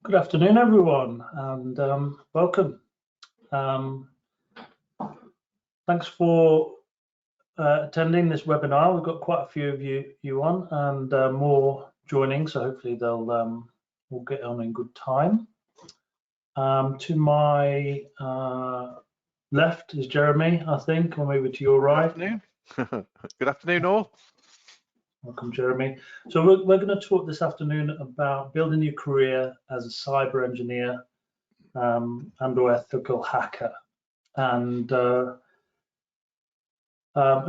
Good afternoon, everyone, and welcome. Thanks for attending this webinar. We've got quite a few of you on, and more joining, so hopefully they'll we'll get on in good time. To my left is Jeremy, I think, or maybe to your right. Good afternoon. Good afternoon, all. Welcome, Jeremy. So we're going to talk this afternoon about building your career as a cyber engineer and/or ethical hacker, and a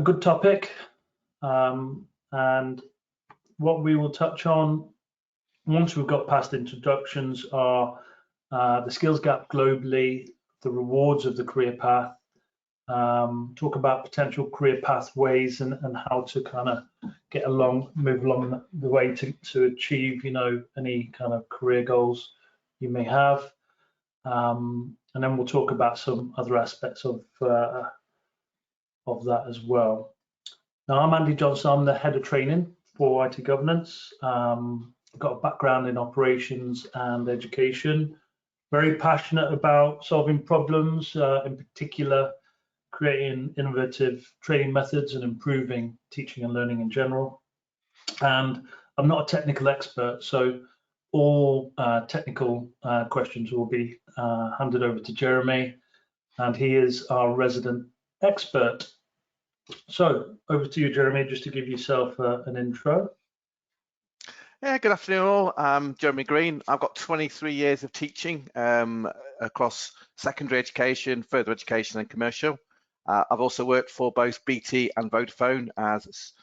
good topic. And what we will touch on once we've got past introductions are the skills gap globally, the rewards of the career path, talk about potential career pathways and how to kind of move along the way to achieve, any kind of career goals you may have. And then we'll talk about some other aspects of that as well. Now, I'm Andy Johnson. I'm the head of training for IT governance. I've got a background in operations and education. Very passionate about solving problems, in particular creating innovative training methods and improving teaching and learning in general. And I'm not a technical expert, so all technical questions will be handed over to Jeremy, and he is our resident expert. So over to you, Jeremy, just to give yourself an intro. Yeah, good afternoon all. I'm Jeremy Green. I've got 23 years of teaching across secondary education, further education and commercial. I've also worked for both BT and Vodafone as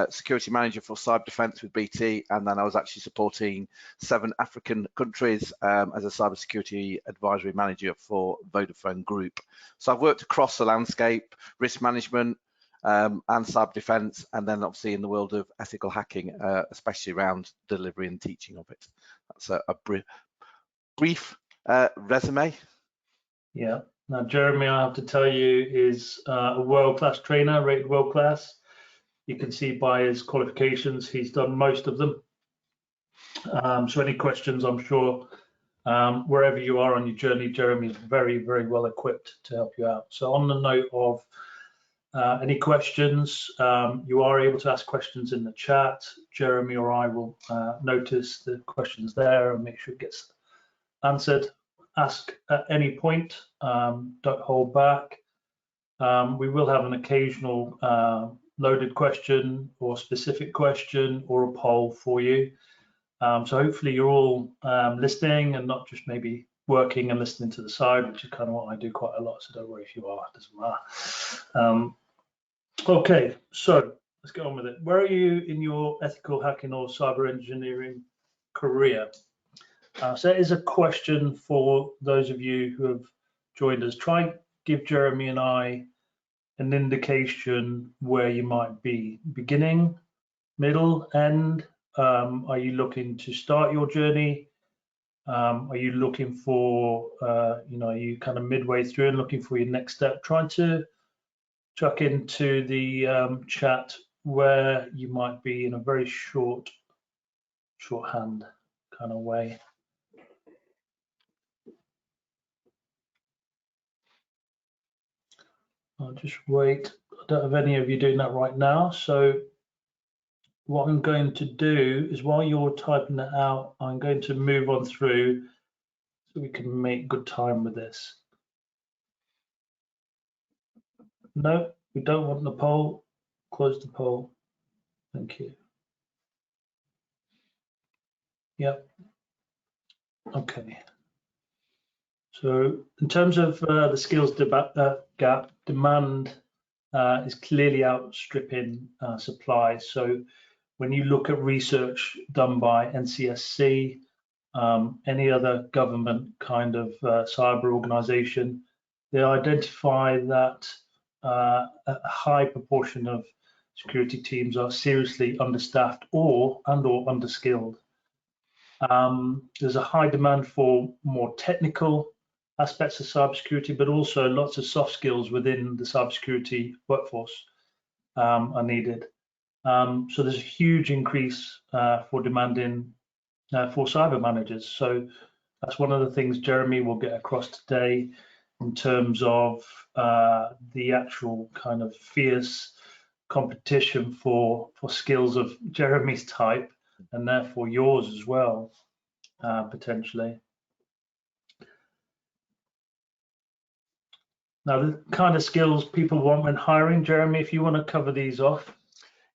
security manager for cyber defence with BT, and then I was actually supporting 7 African countries as a cybersecurity advisory manager for Vodafone Group. So I've worked across the landscape, risk management and cyber defence, and then obviously in the world of ethical hacking, especially around delivery and teaching of it. That's a brief resume. Yeah. Now, Jeremy, I have to tell you, is a world-class trainer, rated world-class. You can see by his qualifications, he's done most of them. So any questions, I'm sure, wherever you are on your journey, Jeremy is very, very well equipped to help you out. So on the note of any questions, you are able to ask questions in the chat. Jeremy or I will notice the questions there and make sure it gets answered. Ask at any point, don't hold back. We will have an occasional loaded question or specific question or a poll for you. So hopefully you're all listening and not just maybe working and listening to the side, which is kind of what I do quite a lot, so don't worry if you are, it doesn't matter. Okay, so let's get on with it. Where are you in your ethical hacking or cyber engineering career? So that is a question for those of you who have joined us. Try and give Jeremy and I an indication where you might be. Beginning, middle, end? Are you looking to start your journey? Are you looking for, are you kind of midway through and looking for your next step? Try to chuck into the chat where you might be in a very shorthand kind of way. I'll just wait. I don't have any of you doing that right now. So what I'm going to do is while you're typing that out, I'm going to move on through so we can make good time with this. No, we don't want the poll. Close the poll. Thank you. Yep. Okay. So in terms of the skills gap, demand is clearly outstripping supply. So when you look at research done by NCSC, any other government kind of cyber organization, they identify that a high proportion of security teams are seriously understaffed or underskilled. There's a high demand for more technical aspects of cybersecurity, but also lots of soft skills within the cybersecurity workforce are needed. So there's a huge increase for demanding for cyber managers. So That's one of the things Jeremy will get across today in terms of the actual kind of fierce competition for skills of Jeremy's type, and therefore yours as well, potentially. Now, the kind of skills people want when hiring, Jeremy, if you want to cover these off.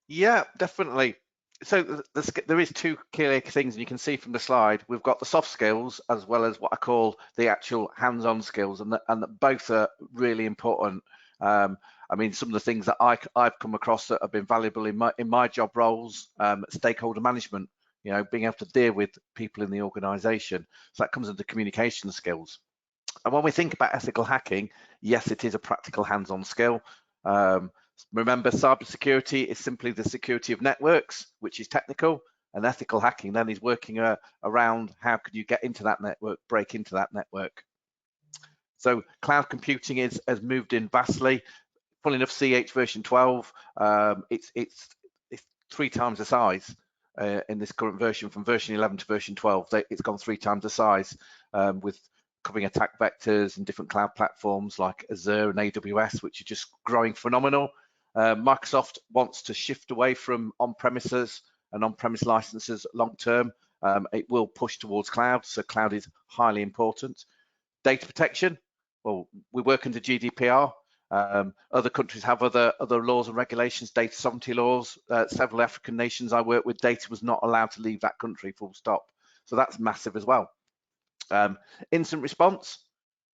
Yeah, definitely. So there is two clear things, and you can see from the slide, we've got the soft skills as well as what I call the actual hands-on skills, and both are really important. I mean, some of the things that I've come across that have been valuable in my job roles, stakeholder management, you know, being able to deal with people in the organization. So that comes under communication skills. And when we think about ethical hacking, yes, it is a practical hands-on skill. Remember, cybersecurity is simply the security of networks, which is technical, and ethical hacking then is working around how could you get into that network, break into that network. So cloud computing has moved in vastly. Funnily enough, CH version 12, it's 3 times the size in this current version. From version 11 to version 12, it's gone 3 times the size, with covering attack vectors and different cloud platforms like Azure and AWS, which are just growing phenomenal. Microsoft wants to shift away from on-premises and on-premise licenses long term. It will push towards cloud, so cloud is highly important. Data protection, well, we work under GDPR. Other countries have other laws and regulations, data sovereignty laws. Several African nations I work with, data was not allowed to leave that country, full stop. So that's massive as well. Instant response,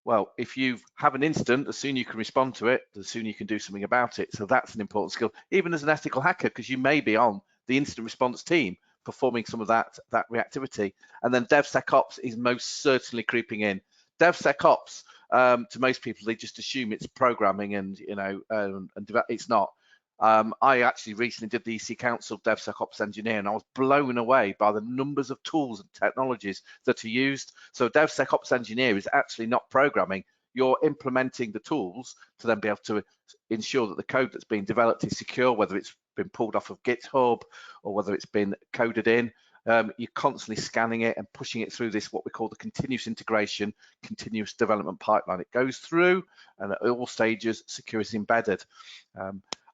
well, if you have an incident, the sooner you can respond to it, the sooner you can do something about it. So that's an important skill, even as an ethical hacker, because you may be on the incident response team performing some of that reactivity. And then DevSecOps is most certainly creeping in. DevSecOps, to most people, they just assume it's programming, and you know, and it's not. I actually recently did the EC Council DevSecOps engineer, and I was blown away by the numbers of tools and technologies that are used. So DevSecOps engineer is actually not programming. You're implementing the tools to then be able to ensure that the code that's being developed is secure, whether it's been pulled off of GitHub or whether it's been coded in. You're constantly scanning it and pushing it through this, what we call the continuous integration, continuous development pipeline. It goes through, and at all stages, security embedded.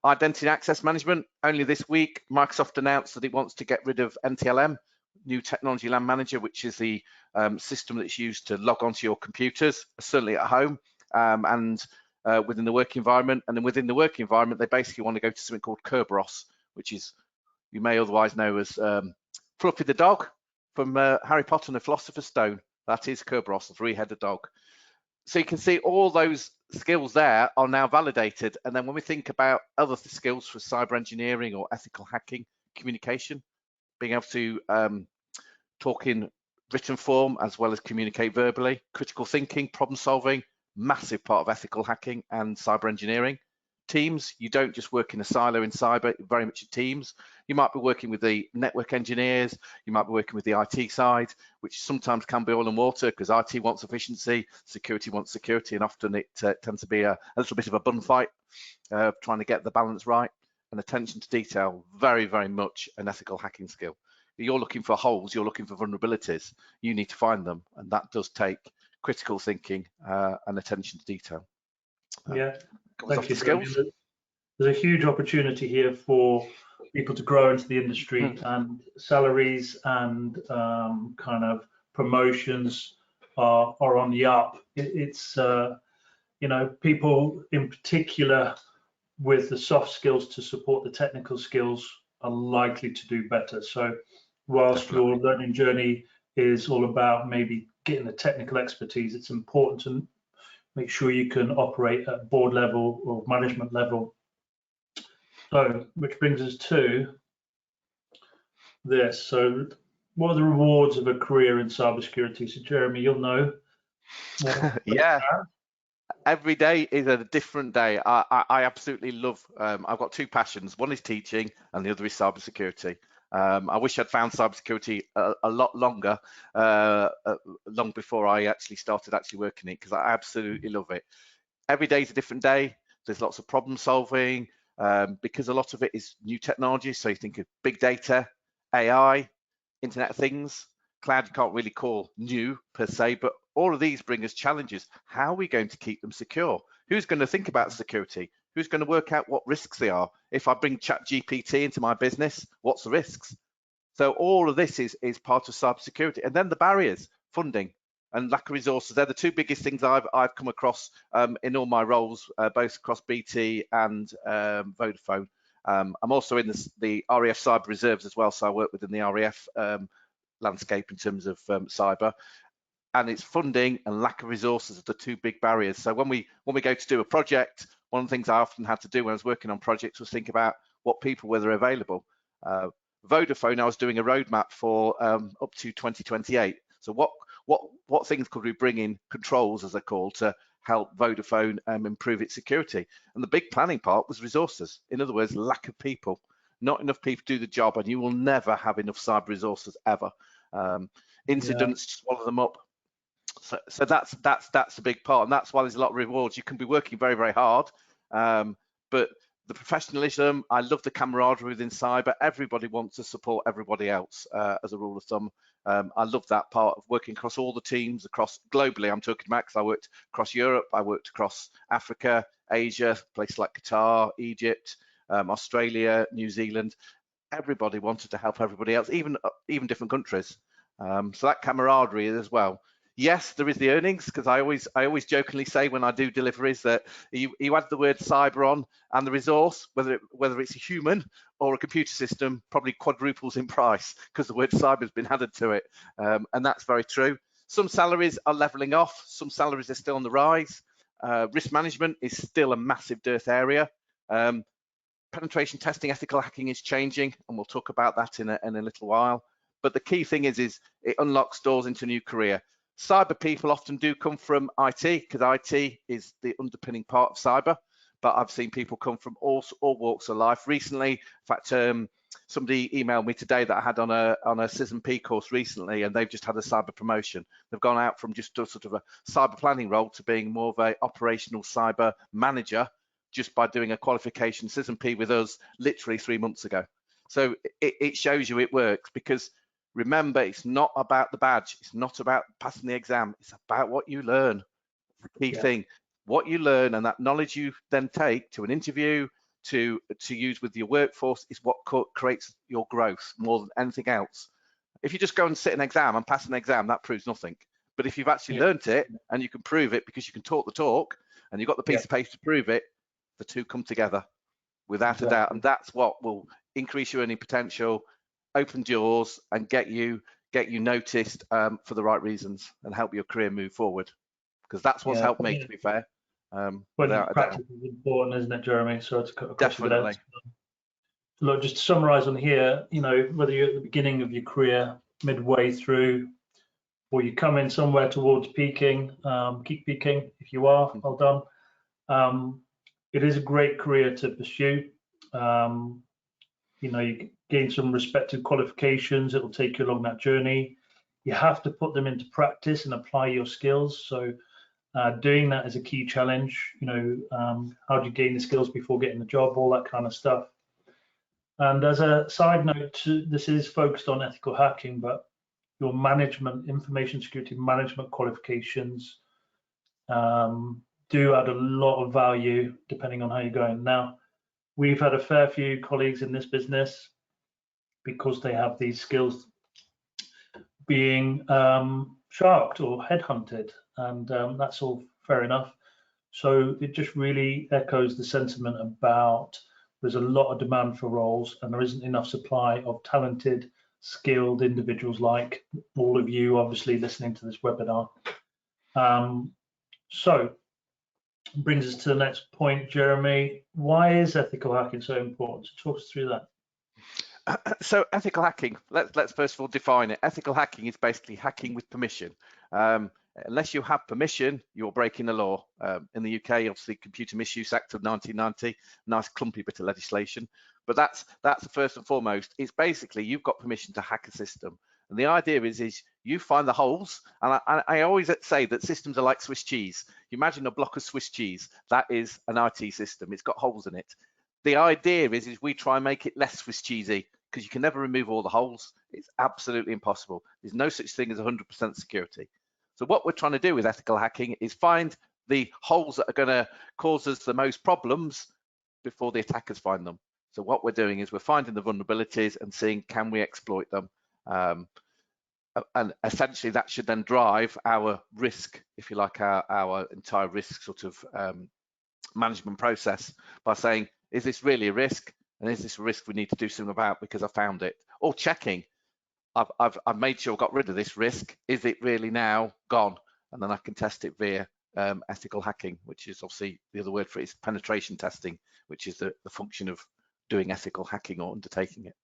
Identity and access management, only this week, Microsoft announced that it wants to get rid of NTLM, New Technology Land Manager, which is the system that's used to log onto your computers, certainly at home, and within the work environment. And then within the work environment, they basically want to go to something called Kerberos, which is, you may otherwise know as Fluffy the dog from Harry Potter and the Philosopher's Stone. That is Kerberos, the 3-headed dog. So you can see all those skills there are now validated. And then when we think about other skills for cyber engineering or ethical hacking, communication, being able to talk in written form as well as communicate verbally, critical thinking, problem solving, massive part of ethical hacking and cyber engineering. Teams, you don't just work in a silo in cyber, very much teams. You might be working with the network engineers, you might be working with the IT side, which sometimes can be oil and water because IT wants efficiency, security wants security, and often it tends to be a little bit of a bun fight, trying to get the balance right. And attention to detail, very, very much an ethical hacking skill. You're looking for holes, you're looking for vulnerabilities, you need to find them, and that does take critical thinking and attention to detail. Yeah. Thank you. There's a huge opportunity here for people to grow into the industry, and salaries and kind of promotions are on the up. It's you know, people in particular with the soft skills to support the technical skills are likely to do better. So whilst Definitely. your learning journey is all about maybe getting the technical expertise, it's important to make sure you can operate at board level or management level. So, which brings us to this. So, what are the rewards of a career in cybersecurity? So, Jeremy, you'll know. Yeah, every day is a different day. I absolutely love, I've got 2 passions. One is teaching and the other is cybersecurity. I wish I'd found cybersecurity a lot longer, long before I actually started working it, because I absolutely love it. Every day is a different day. There's lots of problem solving, because a lot of it is new technology. So you think of big data, AI, Internet of Things. cloud you can't really call new per se, but all of these bring us challenges. How are we going to keep them secure? Who's going to think about security? Who's going to work out what risks they are? If I bring ChatGPT into my business, what's the risks? So all of this is part of cybersecurity. And then the barriers, funding and lack of resources. They're the two biggest things I've come across in all my roles, both across BT and Vodafone. I'm also in the RAF Cyber Reserves as well, so I work within the RAF landscape in terms of cyber. And it's funding and lack of resources are the two big barriers. So when we go to do a project, one of the things I often had to do when I was working on projects was think about what people were available. Vodafone, I was doing a roadmap for up to 2028. So what things could we bring in, controls as they're called, to help Vodafone improve its security? And the big planning part was resources. In other words, lack of people. Not enough people do the job, and you will never have enough cyber resources ever. Incidents swallow them up. So that's a big part, and that's why there's a lot of rewards. You can be working very, very hard, but the professionalism, I love the camaraderie within cyber. Everybody wants to support everybody else as a rule of thumb. I love that part of working across all the teams, across globally. I'm talking about, because I worked across Europe, I worked across Africa, Asia, places like Qatar, Egypt, Australia, New Zealand. Everybody wanted to help everybody else, even different countries. So that camaraderie as well. Yes, there is the earnings, because I always jokingly say when I do deliveries that you add the word cyber on, and the resource, whether it's a human or a computer system, probably quadruples in price because the word cyber has been added to it, and that's very true. Some salaries are leveling off, some salaries are still on the rise. Risk management is still a massive dearth area. Penetration testing, ethical hacking is changing, and we'll talk about that in a little while. But the key thing is it unlocks doors into a new career. Cyber people often do come from IT, because IT is the underpinning part of cyber, but I've seen people come from all walks of life. Recently, in fact, somebody emailed me today that I had on a CISMP course recently, and they've just had a cyber promotion. They've gone out from just a sort of a cyber planning role to being more of a operational cyber manager, just by doing a qualification CISMP with us literally 3 months ago. So it shows you it works, because remember, it's not about the badge, it's not about passing the exam, it's about what you learn. The key thing, what you learn, and that knowledge you then take to an interview, to use with your workforce, is what creates your growth more than anything else. If you just go and sit an exam and pass an exam, that proves nothing. But if you've actually learned it, and you can prove it because you can talk the talk, and you've got the piece of paper to prove it, the two come together without a doubt. And that's what will increase your earning potential, open doors, and get you noticed for the right reasons, and help your career move forward, because that's what's helped me, to be fair. Practice is important, isn't it, Jeremy? So to cut across definitely. Look, just to summarize on here, whether you're at the beginning of your career, midway through, or you come in somewhere towards peaking, keep peaking if you are. Well done. It is a great career to pursue. You gain some respected qualifications. It will take you along that journey. You have to put them into practice and apply your skills. So doing that is a key challenge. How do you gain the skills before getting the job, all that kind of stuff. And as a side note, this is focused on ethical hacking, but your information security management qualifications do add a lot of value depending on how you're going. Now, we've had a fair few colleagues in this business, because they have these skills, being sharked or headhunted, and that's all fair enough. So it just really echoes the sentiment about there's a lot of demand for roles, and there isn't enough supply of talented, skilled individuals like all of you obviously listening to this webinar. So brings us to the next point, Jeremy. Why is ethical hacking so important? So talk us through that. So ethical hacking, let's first of all define it. Ethical hacking is basically hacking with permission. Unless you have permission, you're breaking the law. In the UK, obviously, Computer Misuse Act of 1990, nice clumpy bit of legislation. But that's first and foremost. It's basically you've got permission to hack a system. And the idea is you find the holes. And I always say that systems are like Swiss cheese. You imagine a block of Swiss cheese. That is an IT system. It's got holes in it. The idea is we try and make it less Swiss cheesy, because you can never remove all the holes. It's absolutely impossible. There's no such thing as 100% security. So what we're trying to do with ethical hacking is find the holes that are going to cause us the most problems before the attackers find them. So what we're doing is we're finding the vulnerabilities and seeing, can we exploit them? And essentially that should then drive our risk, if you like, our entire risk sort of management process, by saying, is this really a risk? And is this a risk we need to do something about because I found it? Or checking, I've made sure I got rid of this risk. Is it really now gone? And then I can test it via ethical hacking, which is obviously the other word for it is penetration testing, which is the function of doing ethical hacking or undertaking it.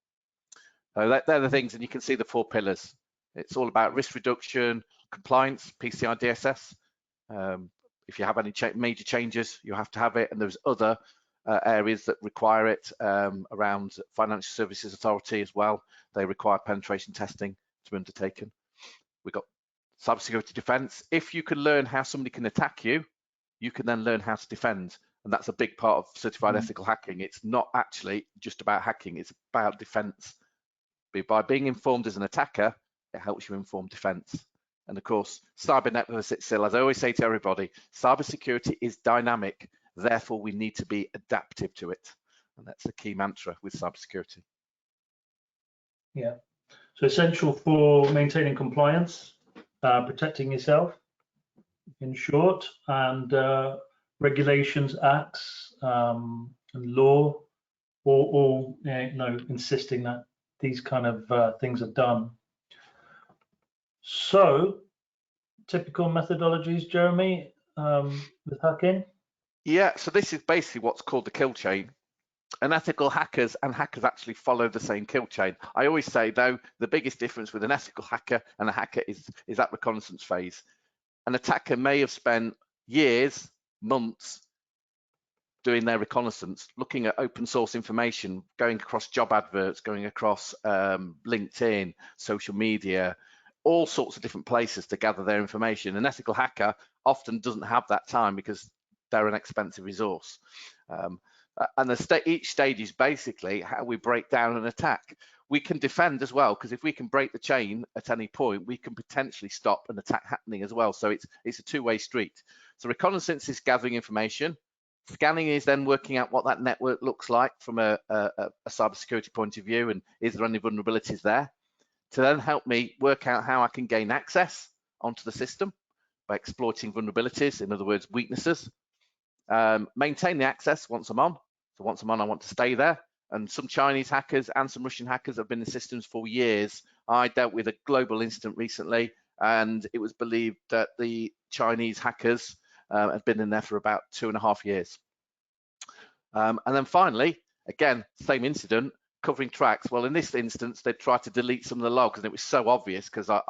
So they're the things, and you can see the 4 pillars. It's all about risk reduction, compliance, PCI DSS. If you have any major changes, you have to have it, and there's other areas that require it around Financial Services Authority as well. They require penetration testing to be undertaken. We've got cybersecurity defense. If you can learn how somebody can attack you, you can then learn how to defend. And that's a big part of certified ethical hacking. It's not actually just about hacking, it's about defense. By being informed as an attacker, it helps you inform defense. And of course, cyber never sits still. As I always say to everybody, cybersecurity is dynamic. Therefore, we need to be adaptive to it. And that's the key mantra with cybersecurity. Yeah. So essential for maintaining compliance, protecting yourself, in short, and regulations, acts, and law, all insisting that these kind of things are done. So, typical methodologies, Jeremy, with hacking? Yeah, so this is basically what's called the kill chain. And ethical hackers and hackers actually follow the same kill chain. I always say, though, the biggest difference with an ethical hacker and a hacker is that reconnaissance phase. An attacker may have spent years, months doing their reconnaissance, looking at open source information, going across job adverts, going across LinkedIn, social media, all sorts of different places to gather their information. An ethical hacker often doesn't have that time because they're an expensive resource. And each stage is basically how we break down an attack. We can defend as well, because if we can break the chain at any point, we can potentially stop an attack happening as well. So it's a two-way street. So reconnaissance is gathering information. Scanning is then working out what that network looks like from a cybersecurity point of view, and is there any vulnerabilities there? To then help me work out how I can gain access onto the system by exploiting vulnerabilities, in other words, weaknesses. Maintain the access once I'm on. So once I'm on, I want to stay there. And some Chinese hackers and some Russian hackers have been in systems for years. I dealt with a global incident recently, and it was believed that the Chinese hackers had been in there for about 2.5 years. And then finally, again, same incident, covering tracks. Well, in this instance, they tried to delete some of the logs, and it was so obvious because I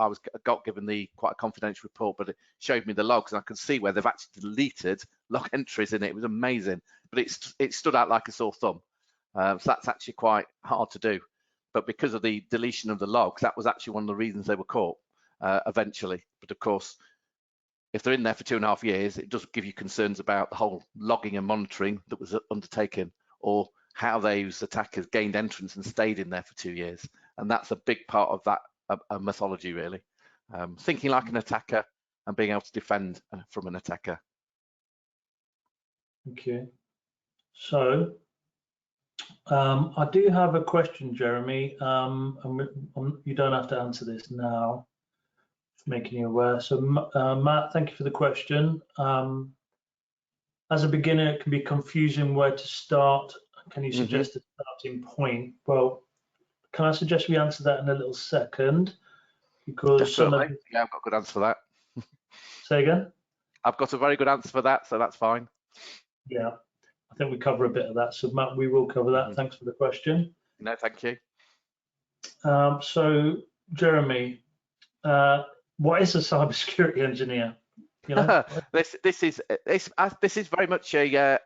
got given quite a confidential report, but it showed me the logs, and I could see where they've actually deleted log entries in it. It was amazing, but it stood out like a sore thumb. So that's actually quite hard to do. But because of the deletion of the logs, that was actually one of the reasons they were caught eventually. But of course, if they're in there for 2.5 years, it does give you concerns about the whole logging and monitoring that was undertaken, or how those attackers gained entrance and stayed in there for 2 years. And that's a big part of that methodology, really. Thinking like an attacker and being able to defend from an attacker. Okay. So, I do have a question, Jeremy. You don't have to answer this now, just making you aware. So, Matt, thank you for the question. As a beginner, it can be confusing where to start. Can you suggest a starting point? Well, can I suggest we answer that in a little second? Because yeah, I've got a good answer for that. Say again? I've got a very good answer for that, so that's fine. Yeah, I think we cover a bit of that. So Matt, we will cover that. Thanks for the question. No, thank you. So Jeremy, what is a cybersecurity engineer? You know? this is very much a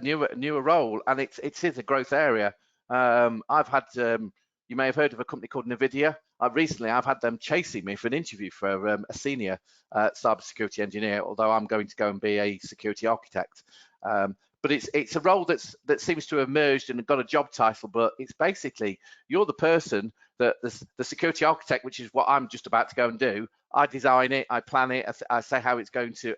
newer role, and it is a growth area. I've had you may have heard of a company called NVIDIA. Recently, I've had them chasing me for an interview for a senior cybersecurity engineer, although I'm going to go and be a security architect. but it's a role that seems to have emerged and got a job title, but it's basically you're the person that the security architect, which is what I'm just about to go and do. I design it, I plan it, I say how it's going to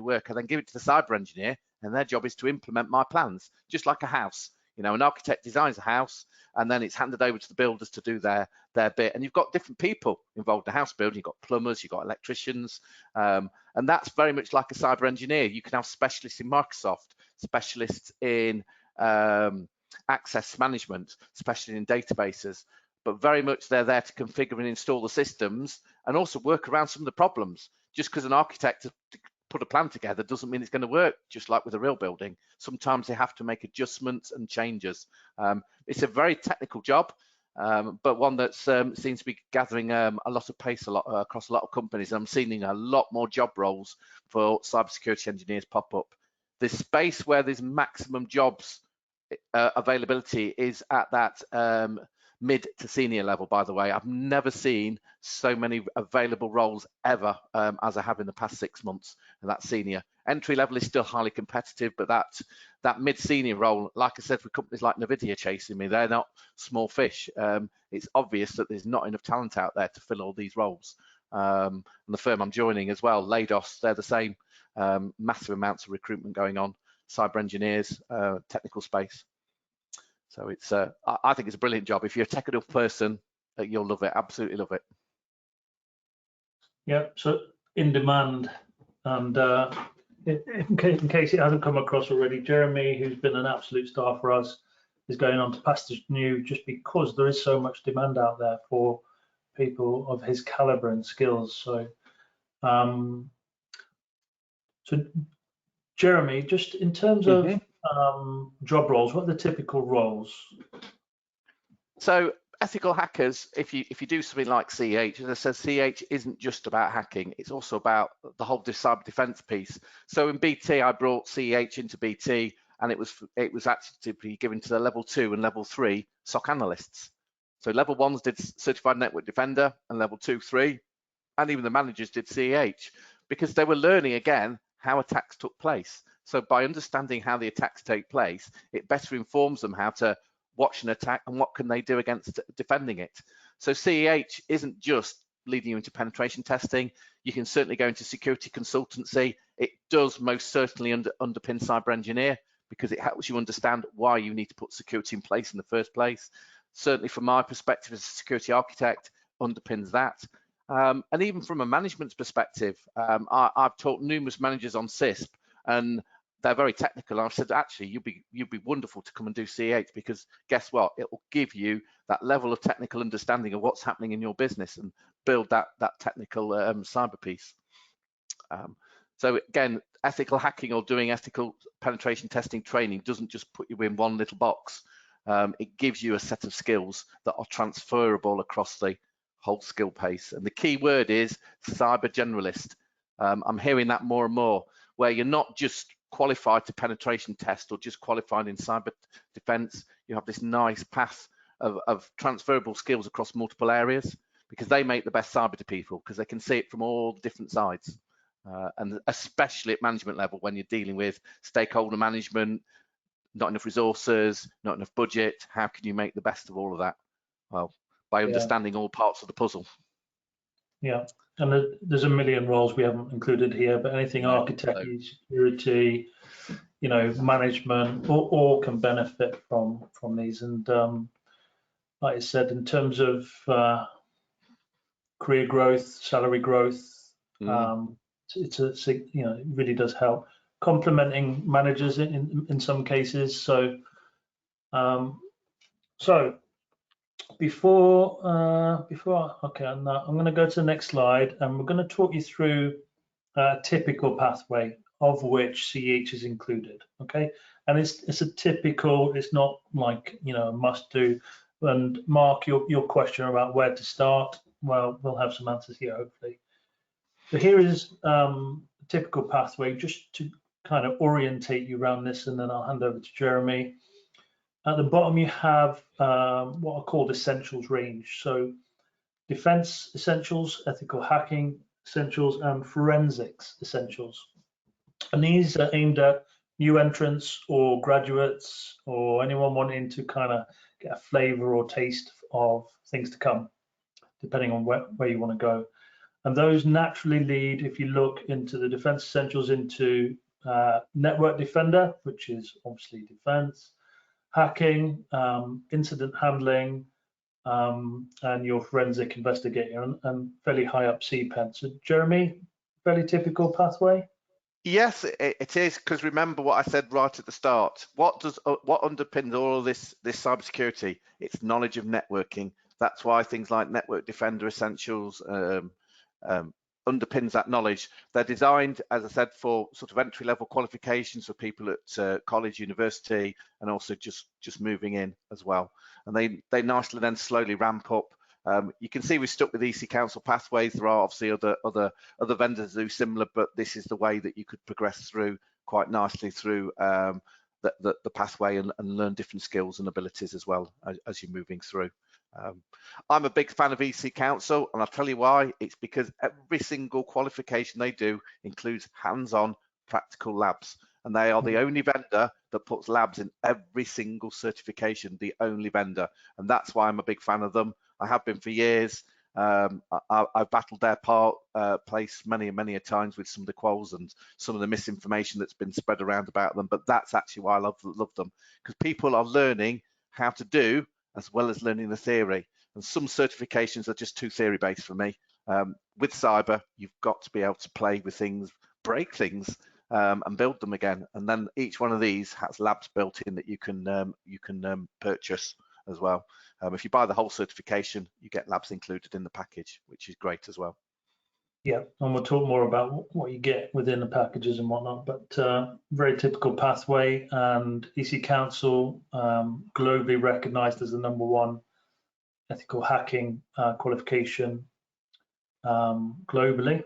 work, and then give it to the cyber engineer, and their job is to implement my plans, just like a house. You know, an architect designs a house, and then it's handed over to the builders to do their bit. And you've got different people involved in the house building. You've got plumbers, you've got electricians, and that's very much like a cyber engineer. You can have specialists in Microsoft, specialists in access management, specialists in databases, but very much they're there to configure and install the systems and also work around some of the problems. Just because an architect put a plan together doesn't mean it's going to work, just like with a real building. Sometimes they have to make adjustments and changes. It's a very technical job, but one that seems to be gathering a lot of pace across a lot of companies. I'm seeing a lot more job roles for cybersecurity engineers pop up. The space where there's maximum jobs availability is at that mid to senior level, by the way. I've never seen so many available roles ever as I have in the past 6 months, and that's senior. Entry level is still highly competitive, but that mid-senior role, like I said, for companies like NVIDIA chasing me, they're not small fish. It's obvious that there's not enough talent out there to fill all these roles. And the firm I'm joining as well, Leidos, they're the same. Massive amounts of recruitment going on, cyber engineers, technical space. So it's I think it's a brilliant job. If you're a technical person, you'll love it, absolutely love it. Yeah, so in demand. And in case it hasn't come across already, Jeremy, who's been an absolute star for us, is going on to Pastors New just because there is so much demand out there for people of his caliber and skills. So, so Jeremy, just in terms of job roles, what are the typical roles? So ethical hackers, if you do something like CEH, as I said, CEH isn't just about hacking, it's also about the whole cyber defense piece. So in BT, I brought CEH into BT, and it was actually to be given to the level 2 and level 3 SOC analysts. So level 1s did Certified Network Defender, and level 2, 3, and even the managers did CEH, because they were learning again how attacks took place. So by understanding how the attacks take place, it better informs them how to watch an attack and what can they do against defending it. So CEH isn't just leading you into penetration testing. You can certainly go into security consultancy. It does most certainly underpin cyber engineer, because it helps you understand why you need to put security in place in the first place. Certainly from my perspective as a security architect, underpins that. And even from a management perspective, I've taught numerous managers on CISP, and they're very technical. I've said, actually, you'd be wonderful to come and do CEH, because guess what? It will give you that level of technical understanding of what's happening in your business and build that technical cyber piece. So again, ethical hacking or doing ethical penetration testing training doesn't just put you in one little box. It gives you a set of skills that are transferable across the whole skill base. And the key word is cyber generalist. I'm hearing that more and more, where you're not just qualified to penetration test or just qualified in cyber defense. You have this nice path of transferable skills across multiple areas, because they make the best cyber to people, because they can see it from all the different sides. And especially at management level, when you're dealing with stakeholder management, not enough resources, not enough budget, how can you make the best of all of that? Well, by understanding all parts of the puzzle. Yeah, and there's a million roles we haven't included here, but anything architect, security, you know, management, all can benefit from these. And like I said, in terms of career growth, salary growth, it's you know, it really does help. Complementing managers in some cases. So okay, I'm going to go to the next slide, and we're going to talk you through a typical pathway, of which CEH is included. Okay, and it's a typical. It's not like, you know, a must do. And Mark, your question about where to start, well, we'll have some answers here hopefully. So here is a typical pathway, just to kind of orientate you around this, and then I'll hand over to Jeremy. At the bottom, you have what are called essentials range. So defense essentials, ethical hacking essentials, and forensics essentials. And these are aimed at, new entrants or graduates or anyone wanting to kind of get a flavor or taste of things to come, depending on where you want to go. And those naturally lead, if you look into the Defense Essentials, into Network Defender, which is obviously defense, hacking, incident handling, and your forensic investigator, and fairly high up CPEN. So Jeremy, fairly typical pathway? Yes, it is, because remember what I said right at the start. What underpins all of this cybersecurity? It's knowledge of networking. That's why things like Network Defender Essentials underpins that knowledge. They're designed, as I said, for sort of entry-level qualifications for people at college, university, and also just moving in as well. And they nicely then slowly ramp up. You can see we're stuck with EC Council pathways. There are obviously other vendors who do similar, but this is the way that you could progress through quite nicely through the pathway and learn different skills and abilities as well as you're moving through. I'm a big fan of EC Council, and I'll tell you why. It's because every single qualification they do includes hands-on practical labs, and they are the only vendor that puts labs in every single certification, the only vendor, and that's why I'm a big fan of them. I have been for years. I've battled their place many a times with some of the quals and some of the misinformation that's been spread around about them, but that's actually why I love them, because people are learning how to do as well as learning the theory, and some certifications are just too theory based for me. With cyber, you've got to be able to play with things, break things, and build them again, and then each one of these has labs built in that you can purchase as well. If you buy the whole certification, you get labs included in the package, which is great as well. Yeah, and we'll talk more about what you get within the packages and whatnot, but very typical pathway, and EC Council globally recognized as the #1 ethical hacking qualification globally.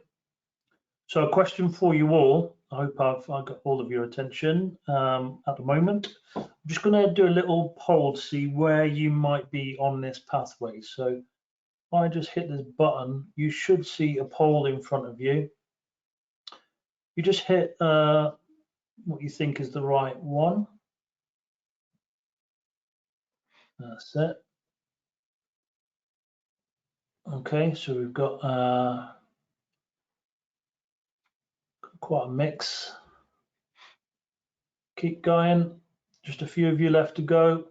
So a question for you all. I hope I've got all of your attention at the moment. I'm just going to do a little poll to see where you might be on this pathway. So if I just hit this button, you should see a poll in front of you. You just hit what you think is the right one. That's it. Okay, so we've got quite a mix. Keep going. Just a few of you left to go.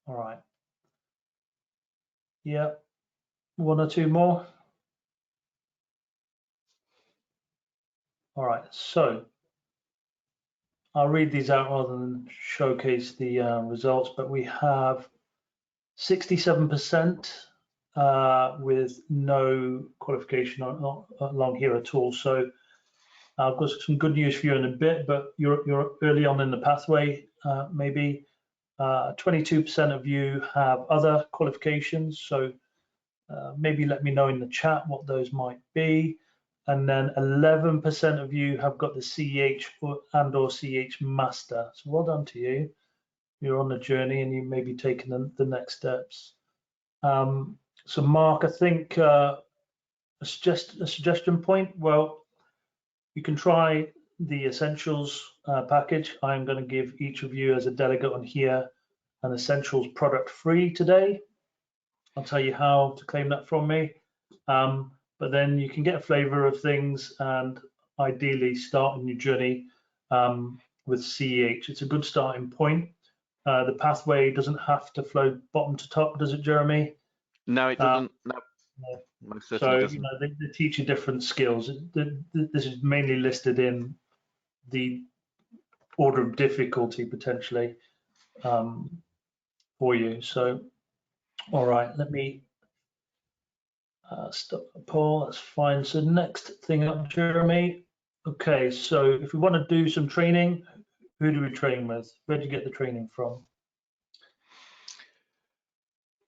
All right. Yeah, one or two more. All right, so I'll read these out rather than showcase the results, but we have 67% with no qualification along here at all. So I've got some good news for you in a bit, but you're early on in the pathway. Maybe 22% of you have other qualifications, so maybe let me know in the chat what those might be. And then 11% of you have got the CH and or CH Master. So well done to you. You're on the journey and you may be taking the next steps. So Mark, I think a suggestion point, well, you can try the Essentials package. I'm going to give each of you as a delegate on here an Essentials product free today. I'll tell you how to claim that from me. But then you can get a flavor of things and ideally start on your journey with CEH. It's a good starting point. The pathway doesn't have to flow bottom to top, does it, Jeremy? No, it doesn't. No. Most certainly doesn't. You know, they teach you different skills. This is mainly listed in the order of difficulty potentially for you. So, all right, let me stop the poll. That's fine. So next thing up, Jeremy. Okay, so if we want to do some training, who do we train with? Where do you get the training from?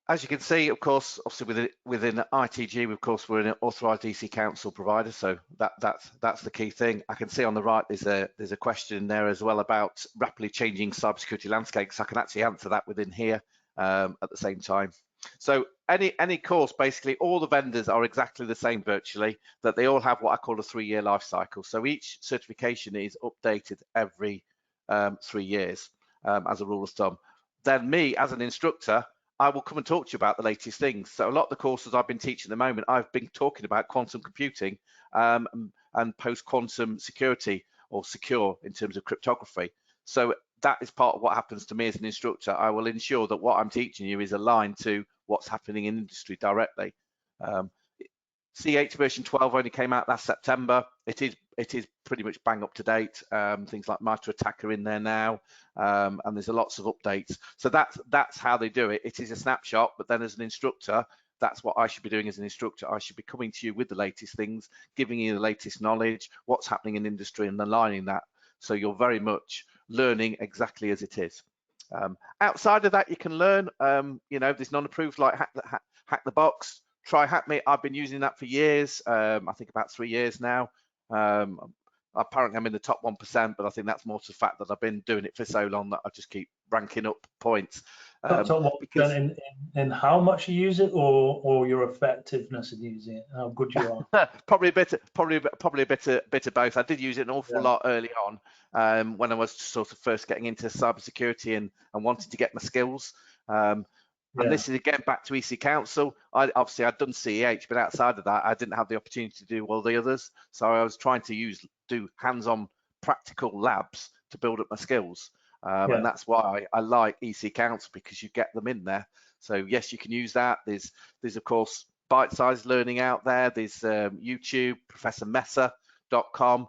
As you can see, of course, obviously within ITG, of course, we're an authorised EC Council provider, so that's the key thing. I can see on the right there's a question there as well about rapidly changing cybersecurity landscapes. I can actually answer that within here at the same time. So any course, basically all the vendors are exactly the same virtually, that they all have what I call a 3-year life cycle. So each certification is updated every 3 years as a rule of thumb. Then me as an instructor, I will come and talk to you about the latest things. So a lot of the courses I've been teaching at the moment, I've been talking about quantum computing and post-quantum security, or secure in terms of cryptography. So that is part of what happens to me as an instructor. I will ensure that what I'm teaching you is aligned to what's happening in industry directly. CH version 12 only came out last September. It is pretty much bang up to date. Things like MITRE ATT&CK in there now, and there's lots of updates. So that's how they do it. It is a snapshot, but then as an instructor, that's what I should be doing as an instructor. I should be coming to you with the latest things, giving you the latest knowledge, what's happening in industry, and aligning that. So you're very much learning exactly as it is. Outside of that, you can learn, there's non-approved like Hack the Box, Try Hack Me. I've been using that for years. I think about 3 years now. Apparently I'm in the top 1%, but I think that's more to the fact that I've been doing it for so long that I just keep ranking up points. Because in how much you use it, or your effectiveness in using it, how good you are? Probably a bit of both. I did use it an awful lot early on when I was sort of first getting into cybersecurity and wanting to get my skills. And this is again back to EC Council. I'd done CEH, but outside of that, I didn't have the opportunity to do all the others. So I was trying to do hands-on practical labs to build up my skills. And that's why I like EC Council, because you get them in there. So yes, you can use that. There's of course bite-sized learning out there. There's YouTube, ProfessorMesser.com.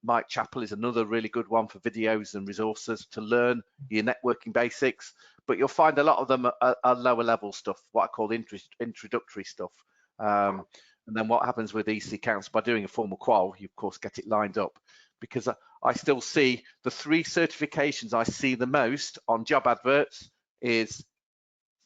Mike Chappell is another really good one for videos and resources to learn your networking basics. But you'll find a lot of them are lower level stuff, what I call introductory stuff. And then what happens with EC Council, by doing a formal qual, you of course get it lined up, because I still see the 3 certifications I see the most on job adverts is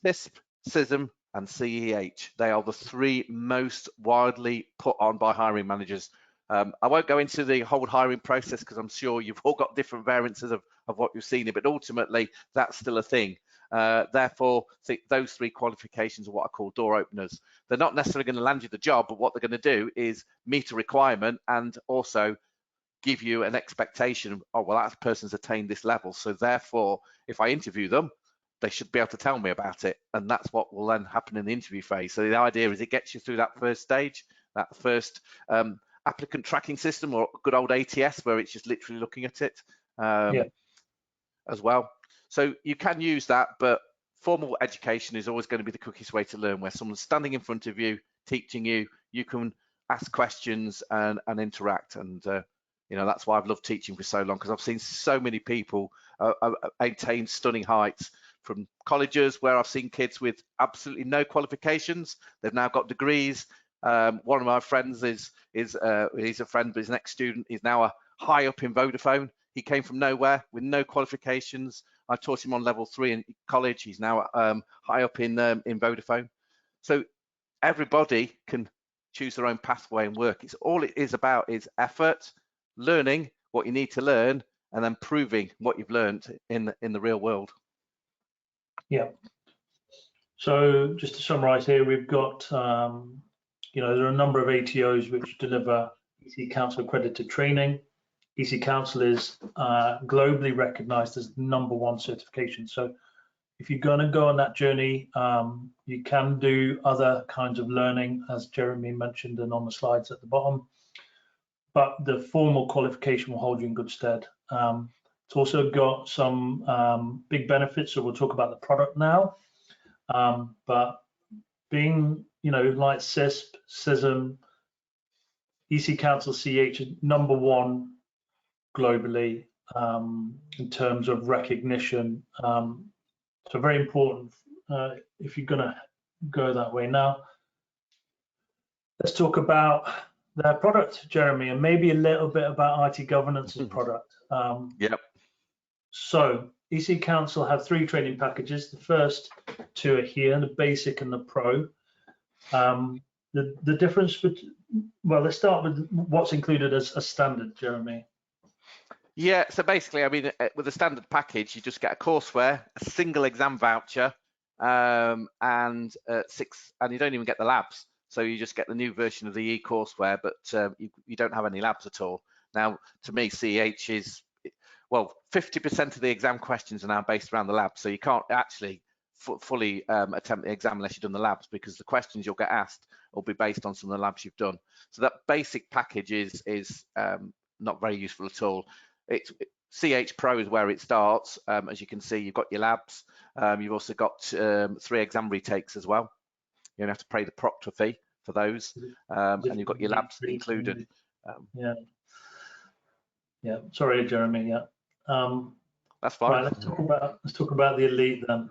CISP, CISM, and CEH. They are the 3 most widely put on by hiring managers. I won't go into the whole hiring process, because I'm sure you've all got different variances of what you've seen, but ultimately that's still a thing. Therefore, those 3 qualifications are what I call door openers. They're not necessarily going to land you the job, but what they're going to do is meet a requirement and also give you an expectation. Oh, well, that person's attained this level, so therefore, if I interview them, they should be able to tell me about it, and that's what will then happen in the interview phase. So the idea is it gets you through that first stage, that first applicant tracking system, or good old ATS, where it's just literally looking at it as well. So you can use that, but formal education is always going to be the quickest way to learn, where someone's standing in front of you, teaching you, you can ask questions and interact. And that's why I've loved teaching for so long, because I've seen so many people attain stunning heights from colleges, where I've seen kids with absolutely no qualifications. They've now got degrees. One of my friends he's a friend, but his next student is now a high up in Vodafone. He came from nowhere with no qualifications. I taught him on level 3 in college. He's now high up in Vodafone. So everybody can choose their own pathway and work. It's all it is about is effort, learning what you need to learn, and then proving what you've learned in the real world. Yeah. So just to summarize here, we've got there are a number of ATOs which deliver EC Council accredited training. EC Council is globally recognized as the #1 certification. So if you're going to go on that journey, you can do other kinds of learning, as Jeremy mentioned and on the slides at the bottom, but the formal qualification will hold you in good stead. It's also got some big benefits, so we'll talk about the product now. But being, like CISP, CISM, EC Council, CH, #1 globally in terms of recognition. So very important if you're going to go that way. Now, let's talk about their product, Jeremy, and maybe a little bit about IT governance's product. Yep. So EC Council have 3 training packages. The first 2 are here, the basic and the pro. The difference, well, let's start with what's included as a standard, Jeremy. Yeah, so basically, I mean, with a standard package, you just get a courseware, a single exam voucher, and you don't even get the labs. So you just get the new version of the e-courseware, but you don't have any labs at all. Now, to me, CEH is, well, 50% of the exam questions are now based around the lab. So you can't actually fully attempt the exam unless you've done the labs, because the questions you'll get asked will be based on some of the labs you've done. So that basic package is not very useful at all. CH Pro is where it starts. As you can see, you've got your labs. You've also got 3 exam retakes as well. You don't have to pay the proctor fee for those, and you've got your labs included. Yeah. Sorry, Jeremy. Yeah. That's fine. Right, let's talk about the elite then.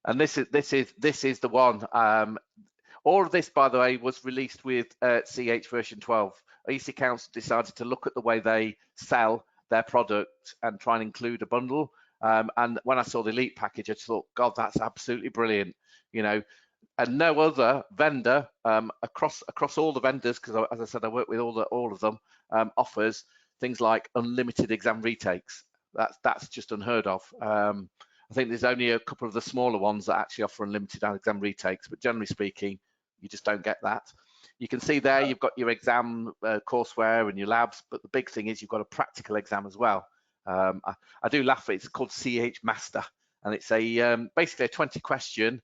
And this is the one. All of this, by the way, was released with CH version 12. EC Council decided to look at the way they sell their product and try and include a bundle. And when I saw the elite package, I just thought, God, that's absolutely brilliant. You know, and no other vendor across all the vendors, because as I said, I work with all of them, offers things like unlimited exam retakes. That's just unheard of. I think there's only a couple of the smaller ones that actually offer unlimited exam retakes, but generally speaking, you just don't get that. You can see there you've got your exam courseware and your labs, but the big thing is you've got a practical exam as well. I do laugh at it. It's called CH Master, and it's a basically a 20-question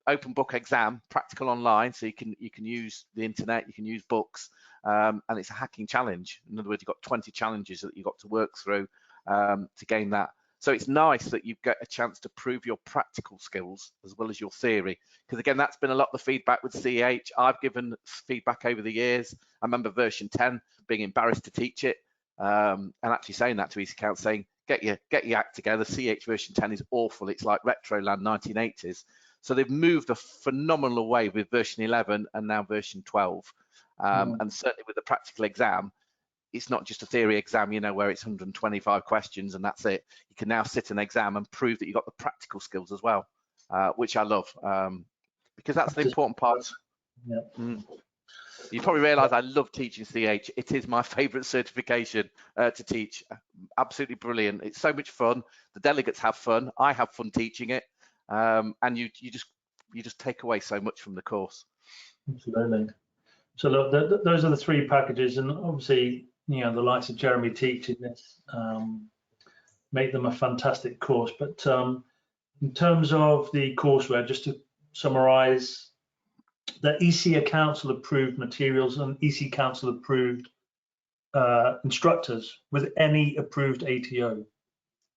open book exam, practical online, so you can use the internet, you can use books, and it's a hacking challenge. In other words, you've got 20 challenges that you've got to work through to gain that. So it's nice that you get a chance to prove your practical skills as well as your theory, because again, that's been a lot of the feedback with CH. I've given feedback over the years. I remember version 10 being embarrassed to teach it, and actually saying that to EC Council, saying, get your act together. CH version 10 is awful. It's like Retroland 1980s. So they've moved a phenomenal way with version 11 and now version 12. And certainly with the practical exam, it's not just a theory exam, you know, where it's 125 questions and that's it. You can now sit an exam and prove that you've got the practical skills as well, which I love, because that's the important part. Yeah. You probably realise I love teaching CH. It is my favourite certification to teach. Absolutely brilliant. It's so much fun. The delegates have fun. I have fun teaching it, and you just take away so much from the course. Absolutely. So look, those are the 3 packages, and obviously, you know, the likes of Jeremy teaching this make them a fantastic course. But in terms of the courseware, just to summarise, the EC Council approved materials and EC Council approved instructors with any approved ATO,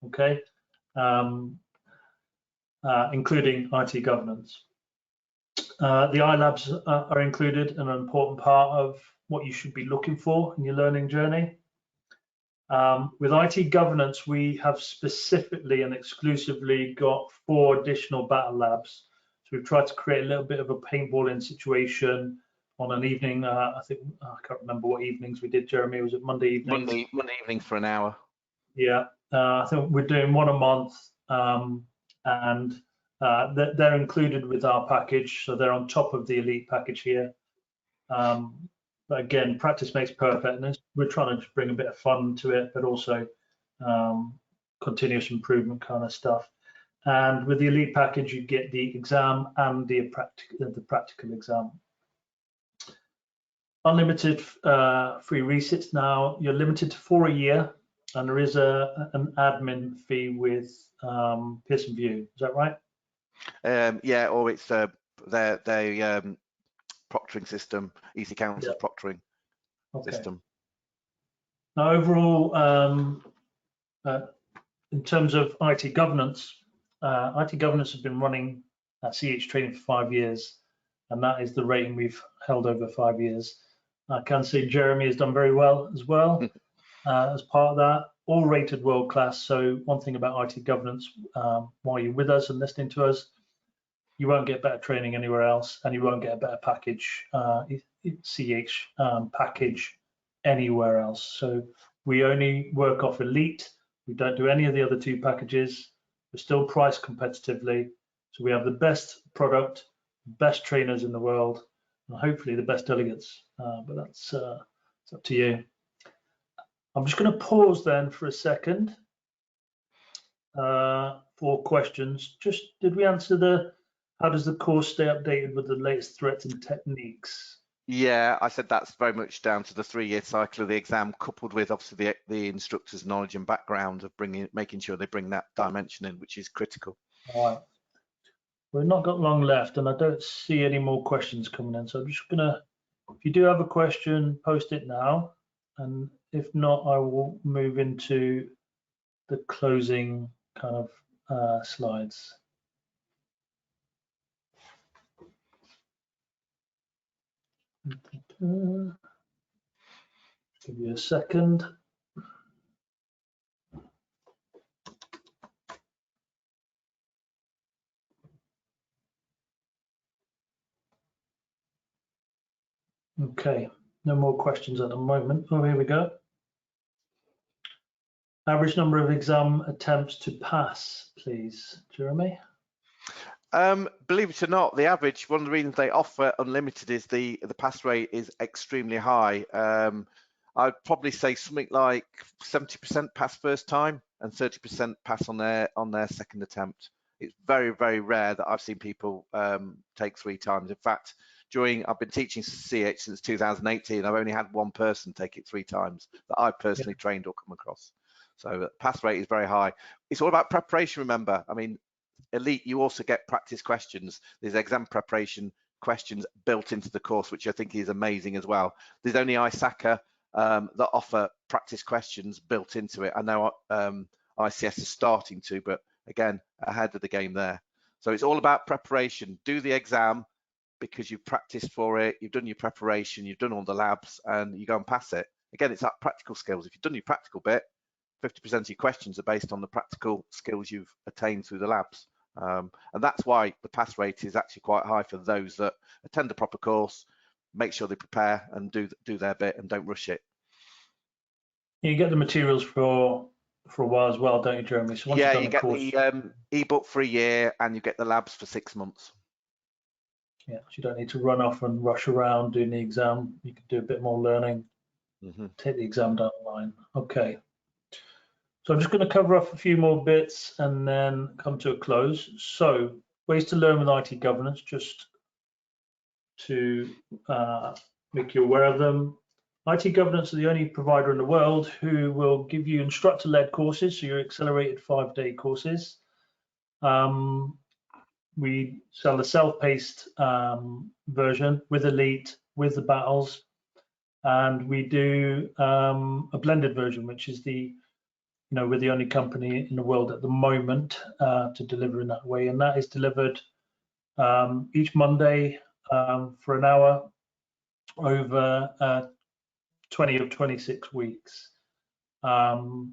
okay, including IT governance. The iLabs are included and an important part of what you should be looking for in your learning journey. With IT governance, we have specifically and exclusively got 4 additional battle labs. So we've tried to create a little bit of a paintballing situation on an evening. I think I can't remember what evenings we did, Jeremy. Was it Monday evening? Monday evening for an hour. Yeah, I think we're doing 1 a month, and they're included with our package, so they're on top of the elite package here. But again, practice makes perfect, and we're trying to just bring a bit of fun to it, but also continuous improvement kind of stuff. And with the elite package, you get the exam and the practical exam. Unlimited free resits. Now you're limited to 4 a year, and there is an admin fee with Pearson VUE. Is that right? Yeah, or it's their proctoring system, EC Council's proctoring system. Now, overall, in terms of IT governance has been running CH training for 5 years, and that is the rating we've held over 5 years. I can say Jeremy has done very well as well as part of that. All rated world class. So one thing about IT governance, while you're with us and listening to us, you won't get better training anywhere else, and you won't get a better package, CH package anywhere else. So we only work off elite. We don't do any of the other 2 packages. We're still priced competitively. So we have the best product, best trainers in the world, and hopefully the best delegates. But that's it's up to you. I'm just going to pause then for a second for 4 questions. Just did we answer the how does the course stay updated with the latest threats and techniques? Yeah, I said that's very much down to the 3-year cycle of the exam, coupled with obviously the instructor's knowledge and background of making sure they bring that dimension in, which is critical. All right. We've not got long left, and I don't see any more questions coming in. So I'm just gonna, if you do have a question, post it now, and if not, I will move into the closing kind of slides. Give you a second. Okay, no more questions at the moment. Oh, here we go. Average number of exam attempts to pass, please, Jeremy. Believe it or not, the average, one of the reasons they offer unlimited is the pass rate is extremely high. I'd probably say something like 70% pass first time and 30% pass on their second attempt. It's very, very rare that I've seen people take 3 times. In fact, I've been teaching CH since 2018. I've only had one person take it 3 times that I've personally trained or come across. So the pass rate is very high. It's all about preparation, remember. I mean, Elite, you also get practice questions. There's exam preparation questions built into the course, which I think is amazing as well. There's only ISACA that offer practice questions built into it. I know ICS is starting to, but again, ahead of the game there. So it's all about preparation. Do the exam because you've practiced for it, you've done your preparation, you've done all the labs, and you go and pass it. Again, it's that practical skills. If you've done your practical bit, 50% of your questions are based on the practical skills you've attained through the labs. And that's why the pass rate is actually quite high for those that attend the proper course, make sure they prepare and do their bit and don't rush it. You get the materials for a while as well, don't you, Jeremy? So once yeah, you've you done get the ebook for a year and you get the labs for 6 months. Yeah, so you don't need to run off and rush around doing the exam. You can do a bit more learning, take the exam down the line. Okay. So I'm just going to cover off a few more bits and then come to a close. So ways to learn with IT governance, just to make you aware of them. IT governance are the only provider in the world who will give you instructor-led courses, so your accelerated 5-day courses. We sell the self-paced version with Elite, with the battles, and we do a blended version, which is we're the only company in the world at the moment to deliver in that way, and that is delivered each Monday for an hour over 20 of 26 weeks. So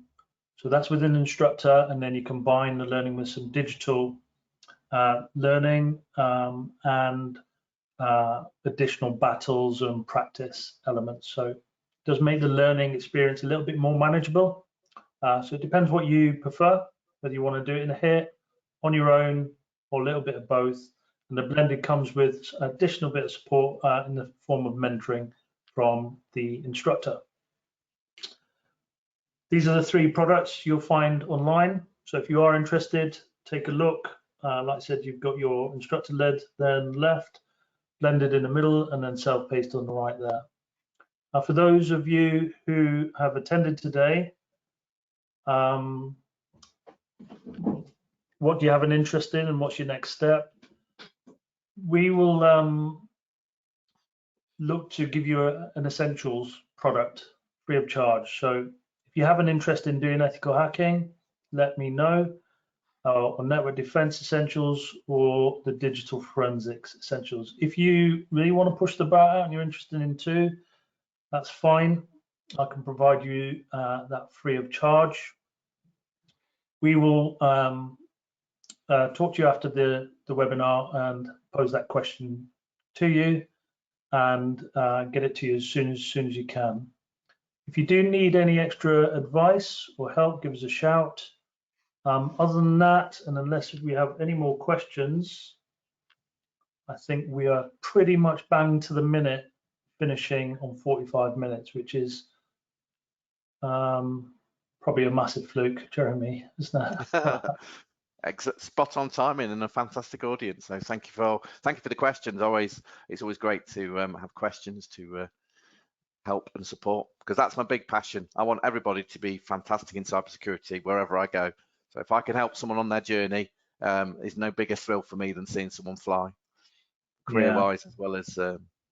that's with an instructor, and then you combine the learning with some digital learning and additional battles and practice elements. So it does make the learning experience a little bit more manageable. So it depends what you prefer, whether you want to do it in a hit, on your own, or a little bit of both. And the blended comes with additional bit of support in the form of mentoring from the instructor. These are the 3 products you'll find online. So if you are interested, take a look. Like I said, you've got your instructor-led there on the left, blended in the middle, and then self-paced on the right there. For those of you who have attended today, what do you have an interest in and what's your next step? We will look to give you an essentials product free of charge. So if you have an interest in doing ethical hacking, let me know, or network defense essentials or the digital forensics essentials. If you really want to push the boat out and you're interested in 2, that's fine. I can provide you that free of charge. We will talk to you after the webinar and pose that question to you and get it to you as soon as you can. If you do need any extra advice or help, give us a shout. Other than that, and unless we have any more questions, I think we are pretty much bang to the minute, finishing on 45 minutes, which is probably a massive fluke, Jeremy, isn't it? spot on timing and a fantastic audience. So thank you for the questions. It's always great to have questions to help and support, because that's my big passion. I want everybody to be fantastic in cybersecurity wherever I go. So if I can help someone on their journey, is no bigger thrill for me than seeing someone fly, career-wise as well as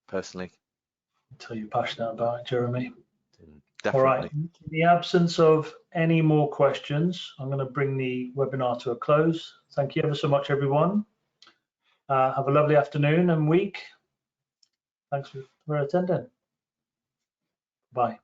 personally. Until you're passionate about it, Jeremy. Definitely. All right. In the absence of any more questions, I'm going to bring the webinar to a close. Thank you ever so much, everyone. Have a lovely afternoon and week. Thanks for attending. Bye.